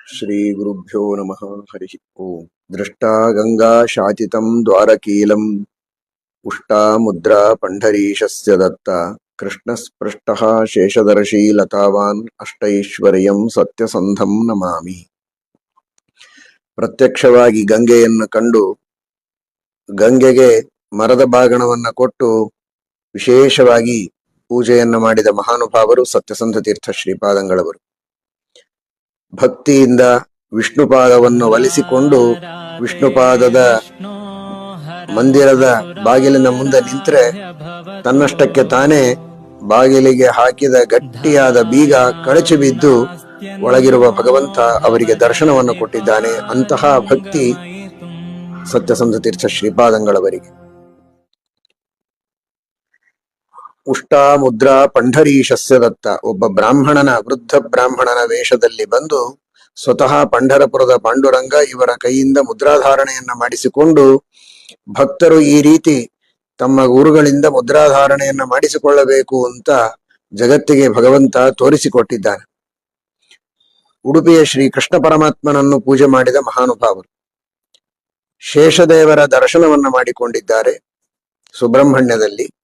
ಶ್ರೀ ಗುರುಭ್ಯೋ ನಮಃ. ಹರಿ ಓಂ. ದೃಷ್ಟಾ ಗಂಗಾ ಶಾಚಿತಂ ದ್ವಾರಕೀಲಂ ಉಷ್ಟಾ ಮುದ್ರಾ ಪಂಢರೀಶಸ್ಯ ದತ್ತ ಕೃಷ್ಣಸ್ಪೃಷ್ಟಃ ಶೇಷದರ್ಶಿ ಲತಾವಾನ್ ಅಷ್ಟೈಶ್ವರ್ಯಂ ಸತ್ಯಸಂಧಂ ನಮಾಮಿ. ಪ್ರತ್ಯಕ್ಷವಾಗಿ ಗಂಗೆಯನ್ನು ಕಂಡು ಗಂಗೆಗೆ ಮರದ ಬಾಗಣವನ್ನ ಕೊಟ್ಟು ವಿಶೇಷವಾಗಿ ಪೂಜೆಯನ್ನು ಮಾಡಿದ ಮಹಾನುಭಾವರು ಸತ್ಯಸಂಧ ತೀರ್ಥ ಶ್ರೀಪಾದಂಗಳವರು. ಭಕ್ತಿಯಿಂದ ವಿಷ್ಣುಪಾದವನ್ನು ಒಲಿಸಿಕೊಂಡು ವಿಷ್ಣುಪಾದದ ಮಂದಿರದ ಬಾಗಿಲಿನ ಮುಂದೆ ನಿಂತರೆ ತನ್ನಷ್ಟಕ್ಕೆ ತಾನೇ ಬಾಗಿಲಿಗೆ ಹಾಕಿದ ಗಟ್ಟಿಯಾದ ಬೀಗ ಕಳಚಿ ಬಿದ್ದು ಒಳಗಿರುವ ಭಗವಂತ ಅವರಿಗೆ ದರ್ಶನವನ್ನು ಕೊಟ್ಟಿದ್ದಾನೆ. ಅಂತಹ ಭಕ್ತಿ ಸತ್ಯಸಂಧ ತೀರ್ಥ ಶ್ರೀಪಾದಂಗಳವರಿಗೆ. ಉಷ್ಟಾ ಮುದ್ರಾ ಪಂಢರೀಶಸ್ಯ ದತ್ತ, ಒಬ್ಬ ಬ್ರಾಹ್ಮಣನ ವೃದ್ಧ ಬ್ರಾಹ್ಮಣನ ವೇಷದಲ್ಲಿ ಬಂದು ಸ್ವತಃ ಪಂಢರಪುರದ ಪಾಂಡುರಂಗ ಇವರ ಕೈಯಿಂದ ಮುದ್ರಾಧಾರಣೆಯನ್ನ ಮಾಡಿಸಿಕೊಂಡು, ಭಕ್ತರು ಈ ರೀತಿ ತಮ್ಮ ಗುರುಗಳಿಂದ ಮುದ್ರಾಧಾರಣೆಯನ್ನ ಮಾಡಿಸಿಕೊಳ್ಳಬೇಕು ಅಂತ ಜಗತ್ತಿಗೆ ಭಗವಂತ ತೋರಿಸಿಕೊಟ್ಟಿದ್ದಾನೆ. ಉಡುಪಿಯ ಶ್ರೀ ಕೃಷ್ಣ ಪರಮಾತ್ಮನನ್ನು ಪೂಜೆ ಮಾಡಿದ ಮಹಾನುಭಾವರು ಶೇಷದೇವರ ದರ್ಶನವನ್ನ ಮಾಡಿಕೊಂಡಿದ್ದಾರೆ ಸುಬ್ರಹ್ಮಣ್ಯದಲ್ಲಿ.